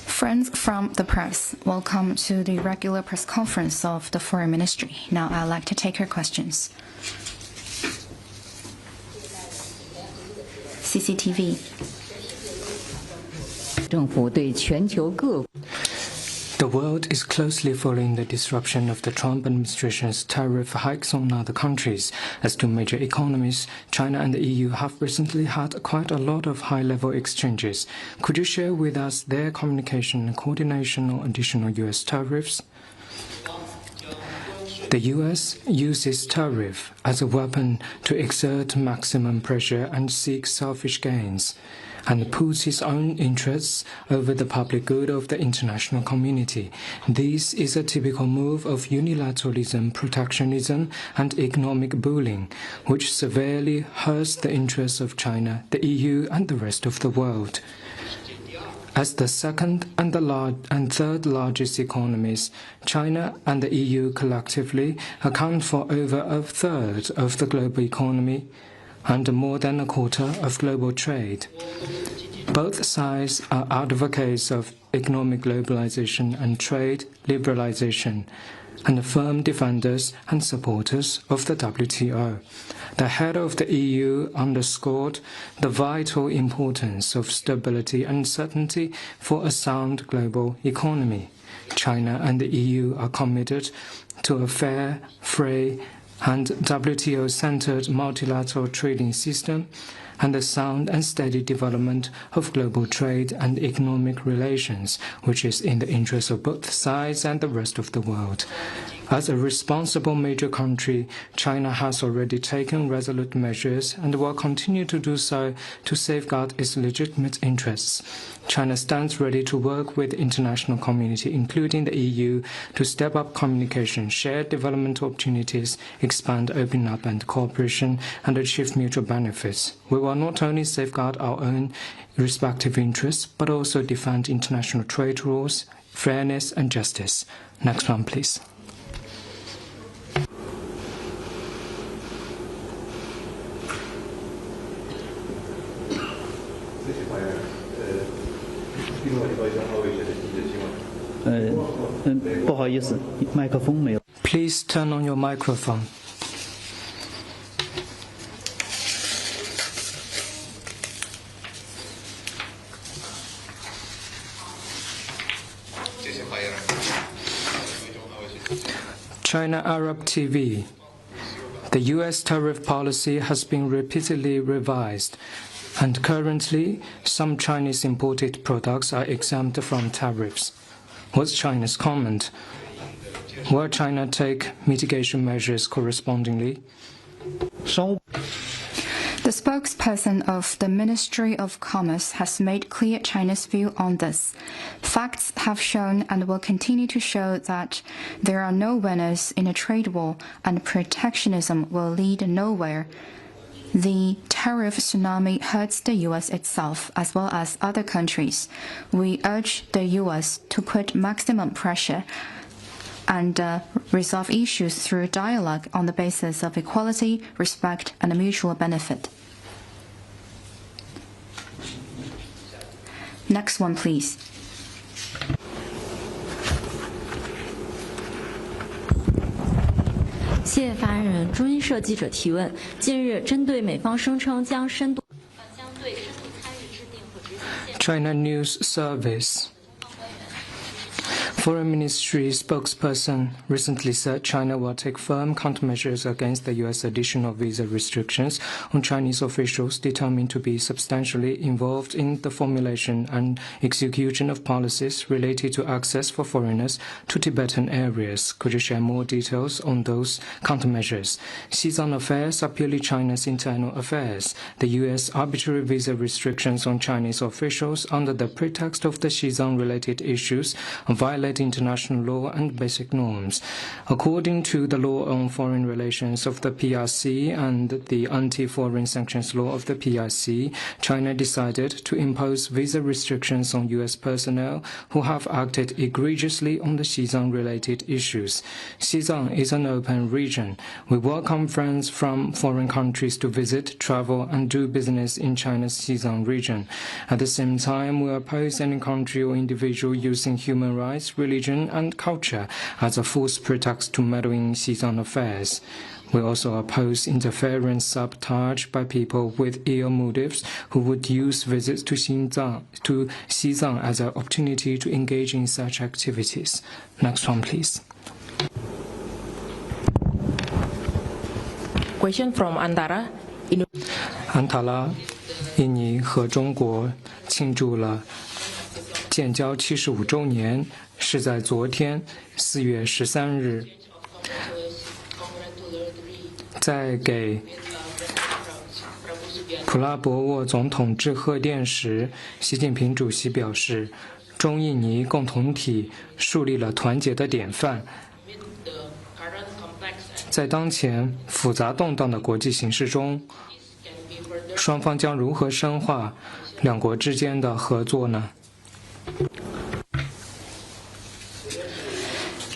Friends from the press, welcome to the regular press conference of the Foreign Ministry. Now I'd like to take your questions. CCTV. The world is closely following the disruption of the Trump administration's tariff hikes on other countries. As two major economies, China and the EU have recently had quite a lot of high-level exchanges. Could you share with us their communication and coordination on additional U.S. tariffs? The U.S. uses tariff as a weapon to exert maximum pressure and seek selfish gains, and puts its own interests over the public good of the international community. This is a typical move of unilateralism, protectionism, and economic bullying, which severely hurts the interests of China, the EU, and the rest of the world. As the second and third largest economies, China and the EU collectively account for over a third of the global economy and more than a quarter of global trade. Both sides are advocates of economic globalization and trade liberalization, and firm defenders and supporters of the WTO. The head of the EU underscored the vital importance of stability and certainty for a sound global economy. China and the EU are committed to a fair, free, and WTO-centered multilateral trading system and the sound and steady development of global trade and economic relations, which is in the interest of both sides and the rest of the world. As a responsible major country, China has already taken resolute measures and will continue to do so to safeguard its legitimate interests. China stands ready to work with the international community, including the EU, to step up communication, share development opportunities, expand opening up and cooperation, and achieve mutual benefits. We will not only safeguard our own respective interests, but also defend international trade rules, fairness, and justice. Next one, please. Please turn on your microphone. China Arab TV. The U.S. tariff policy has been repeatedly revised, and currently some Chinese imported products are exempt from tariffs. What's China's comment? Will China take mitigation measures correspondingly? The spokesperson of the Ministry of Commerce has made clear China's view on this. Facts have shown and will continue to show that there are no winners in a trade war, and protectionism will lead nowhere. The tariff tsunami hurts the U.S. itself as well as other countries. We urge the U.S. to put maximum pressure and resolve issues through dialogue on the basis of equality, respect, and mutual benefit. Next one, please. China News Service. Foreign Ministry spokesperson recently said China will take firm countermeasures against the U.S. additional visa restrictions on Chinese officials determined to be substantially involved in the formulation and execution of policies related to access for foreigners to Tibetan areas. Could you share more details on those countermeasures? Xizang affairs are purely China's internal affairs. The U.S. arbitrary visa restrictions on Chinese officials under the pretext of the Xizang-related issues violate respect international law and basic norms. According to the law on foreign relations of the PRC and the anti-foreign sanctions law of the PRC, China decided to impose visa restrictions on U.S. personnel who have acted egregiously on the Xizang-related issues. Xizang is an open region. We welcome friends from foreign countries to visit, travel, and do business in China's Xizang region. At the same time, we oppose any country or individual using human rights, religion, and culture as a false pretext to meddle in Xizang affairs. We also oppose interference sabotage by people with ill motives who would use visits to Xizang as an opportunity to engage in such activities. Next one, please. Question from Antara. 安塔拉、印尼和中国庆祝了建交75周年，是在昨天4月13日。在给普拉博沃总统致贺电时，习近平主席表示，中印尼共同体树立了团结的典范。在当前复杂动荡的国际形势中，双方将如何深化两国之间的合作呢？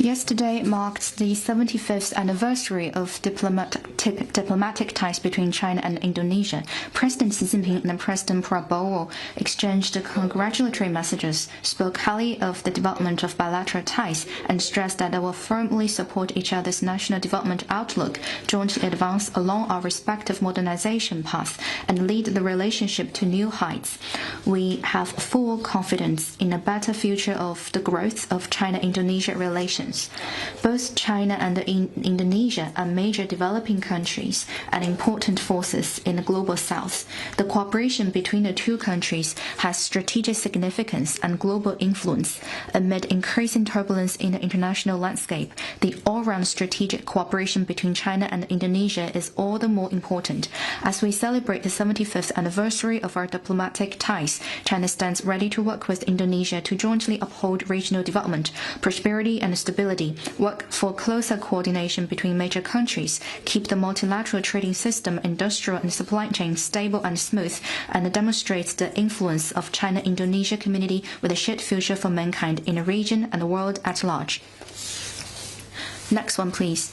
Yesterday marked the 75th anniversary of diplomatic ties between China and Indonesia. President Xi Jinping and President Prabowo exchanged congratulatory messages, spoke highly of the development of bilateral ties, and stressed that they will firmly support each other's national development outlook, jointly advance along our respective modernization paths, and lead the relationship to new heights. We have full confidence in a better future of the growth of China-Indonesia relations. Both China and Indonesia are major developing countries and important forces in the global south. The cooperation between the two countries has strategic significance and global influence. Amid increasing turbulence in the international landscape, the all-round strategic cooperation between China and Indonesia is all the more important. As we celebrate the 75th anniversary of our diplomatic ties, China stands ready to work with Indonesia to jointly uphold regional development, prosperity, and stability, work for closer coordination between major countries, keep the multilateral trading system, industrial and supply chain stable and smooth, and demonstrate the influence of China-Indonesia community with a shared future for mankind in the region and the world at large. Next one, please.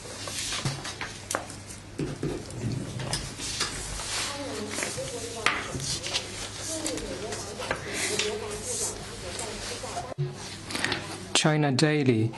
China Daily.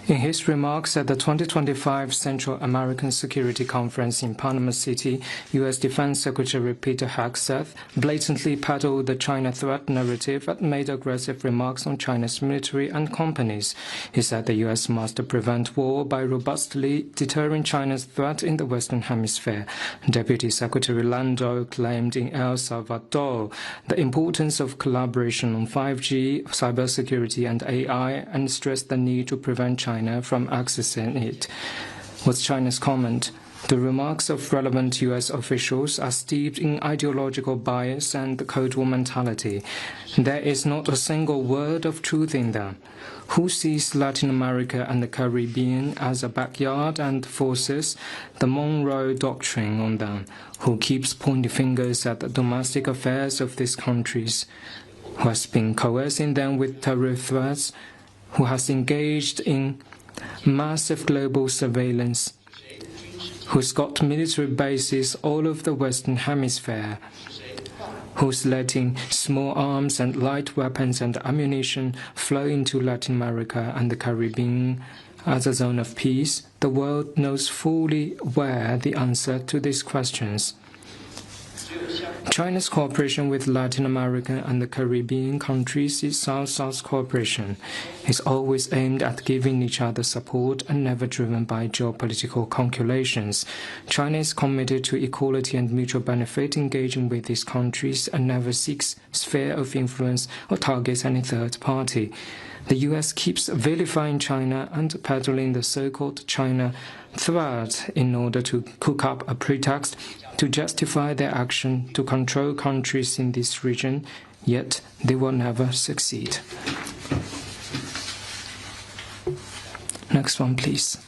In his remarks at the 2025 Central American Security Conference in Panama City, U.S. Defense Secretary Peter Hegseth blatantly peddled the China threat narrative and made aggressive remarks on China's military and companies. He said the U.S. must prevent war by robustly deterring China's threat in the Western Hemisphere. Deputy Secretary Lando claimed in El Salvador the importance of collaboration on 5G, cybersecurity, and AI, and stressed the need to prevent China from accessing it. What's China's comment? The remarks of relevant U.S. officials are steeped in ideological bias and the Cold War mentality. There is not a single word of truth in them. Who sees Latin America and the Caribbean as a backyard and forces the Monroe Doctrine on them? Who keeps pointing fingers at the domestic affairs of these countries? Who has been coercing them with tariff threats? Who has engaged in massive global surveillance? Who's got military bases all over the Western Hemisphere? Who's letting small arms and light weapons and ammunition flow into Latin America and the Caribbean as a zone of peace? The world knows fully well the answer to these questions. China's cooperation with Latin America and the Caribbean countries is South-South cooperation. It's always aimed at giving each other support and never driven by geopolitical calculations. China is committed to equality and mutual benefit, engaging with these countries, and never seeks sphere of influence or targets any third party. The U.S. keeps vilifying China and peddling the so-called China threat in order to cook up a pretext to justify their action to control countries in this region, yet they will never succeed. Next one, please.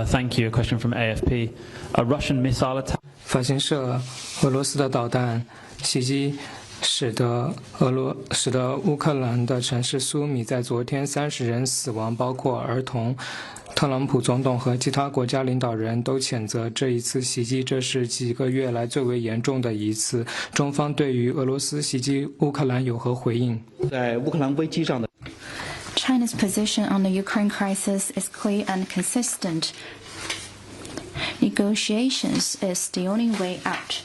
Thank you. A question from AFP. A Russian missile attack. 法新社：俄罗斯的导弹袭击使得乌克兰的城市苏米在昨天30人死亡，包括儿童。特朗普总统和其他国家领导人都谴责这一次袭击，这是几个月来最为严重的一次。中方对于俄罗斯袭击乌克兰有何回应？在乌克兰危机上的 China's position on the Ukraine crisis is clear and consistent. Negotiations is the only way out.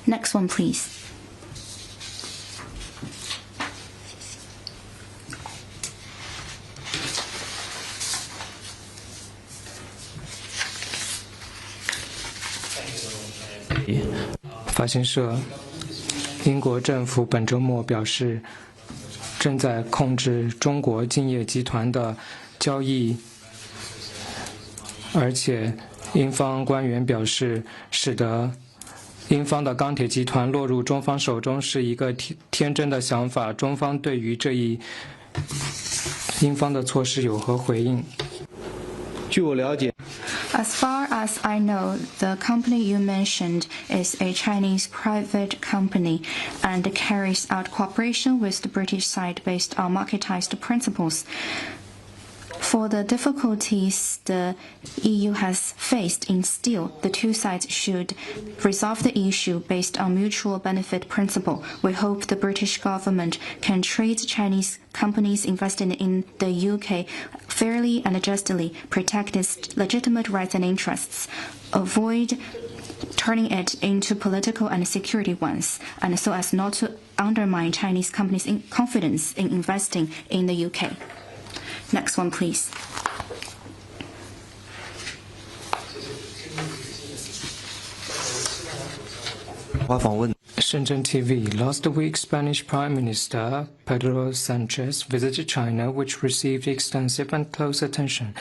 Next one, please. Yeah. 法新社：英国政府本周末表示，正在控制中国金业集团的交易，而且英方官员表示，使得英方的钢铁集团落入中方手中是一个天真的想法。中方对于这一英方的措施有何回应？据我了解， As far as I know, the company you mentioned is a Chinese private company and carries out cooperation with the British side based on marketized principles. For the difficulties the EU has faced in steel, the two sides should resolve the issue based on mutual benefit principle. We hope the British government can treat Chinese companies investing in the UK fairly and justly, protect its legitimate rights and interests, avoid turning it into political and security ones, and so as not to undermine Chinese companies' confidence in investing in the UK. Next one, please. Shenzhen TV. Last week, Spanish Prime Minister Pedro Sanchez visited China, which received extensive and close attention.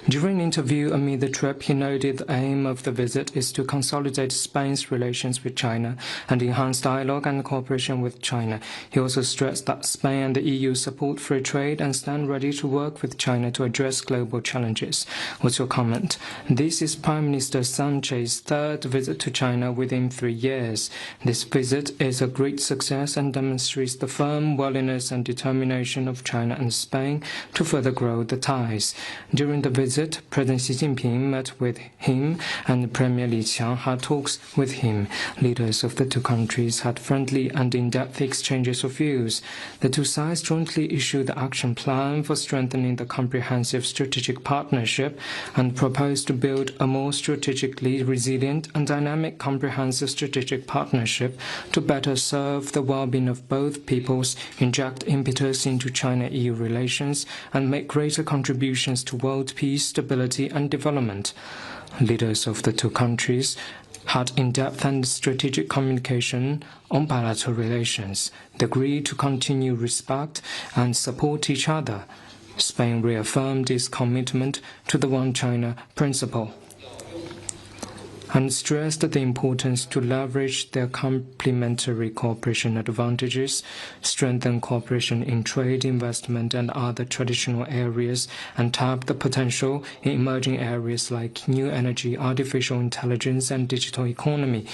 During an interview amid the trip, he noted the aim of the visit is to consolidate Spain's relations with China and enhance dialogue and cooperation with China. He also stressed that Spain and the EU support free trade and stand ready to work with China to address global challenges. What's your comment? This is Prime Minister Sanchez's third visit to China within 3 years. This visit is a great success and demonstrates the firm willingness and determination of China and Spain to further grow the ties. During the visit, President Xi Jinping met with him and Premier Li Qiang had talks with him. Leaders of the two countries had friendly and in-depth exchanges of views. The two sides jointly issued the action plan for strengthening the comprehensive strategic partnership and proposed to build a more strategically resilient and dynamic comprehensive strategic partnership to better serve the well-being of both peoples, inject impetus into China-EU relations, and make greater contributions to world peace, stability, and development. Leaders of the two countries had in-depth and strategic communication on bilateral relations. They agreed to continue respect and support each other. Spain reaffirmed its commitment to the One China principle and stressed the importance to leverage their complementary cooperation advantages, strengthen cooperation in trade, investment, and other traditional areas, and tap the potential in emerging areas like new energy, artificial intelligence, and digital economy.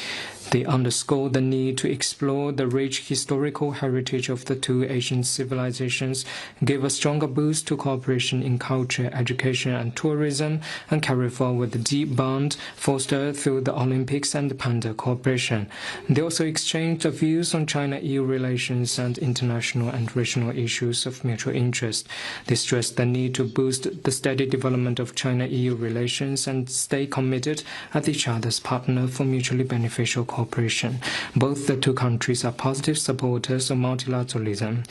They underscored the need to explore the rich historical heritage of the two Asian civilizations, give a stronger boost to cooperation in culture, education, and tourism, and carry forward the deep bond fostered through the Olympics and Panda cooperation. They also exchanged views on China-EU relations and international and regional issues of mutual interest. They stressed the need to boost the steady development of China-EU relations and stay committed as each other's partner for mutually beneficial cooperation. Both the two countries are positive supporters of multilateralism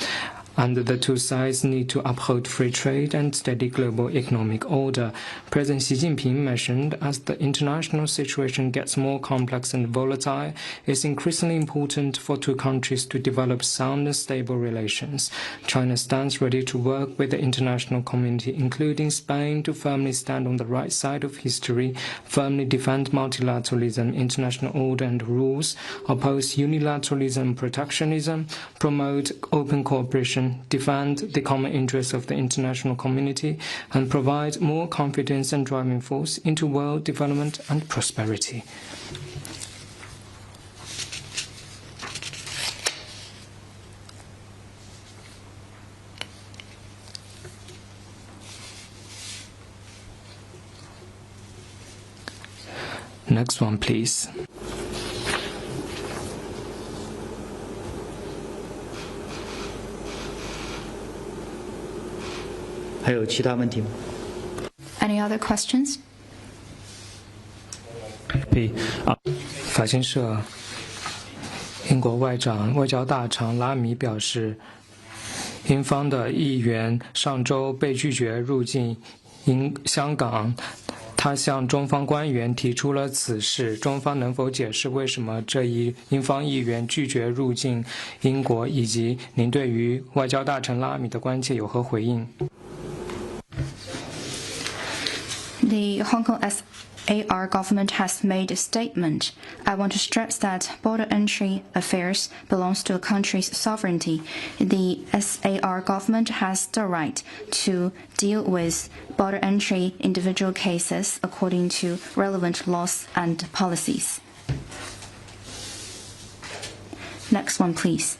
and the two sides need to uphold free trade and steady global economic order. President Xi Jinping mentioned, as the international situation gets more complex and volatile, it's increasingly important for two countries to develop sound and stable relations. China stands ready to work with the international community, including Spain, to firmly stand on the right side of history, firmly defend multilateralism, international order and rules, oppose unilateralism and protectionism, promote open cooperation, defend the common interests of the international community, and provide more confidence and driving force into world development and prosperity. Next one, please. Any other questions?法新社英国外交大臣拉米表示，英方的议员上周被拒绝入境香港。他向中方官员提出了此事，中方能否解释为什么这一英方议员拒绝入境英国，以及您对于外交大臣拉米的关切有何回应？ The Hong Kong SAR government has made a statement. I want to stress that border entry affairs belongs to a country's sovereignty. The SAR government has the right to deal with border entry individual cases according to relevant laws and policies. Next one, please.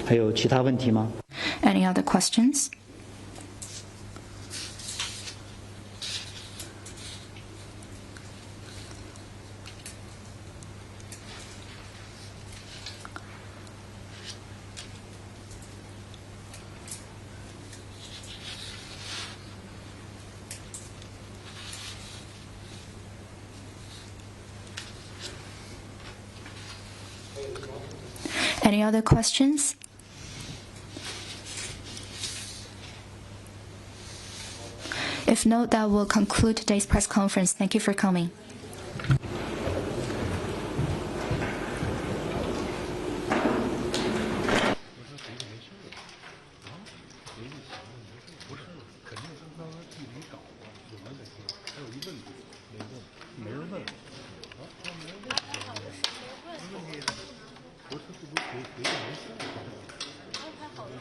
Any other questions? Any other questions? If not, that will conclude today's press conference. Thank you for coming.没人问。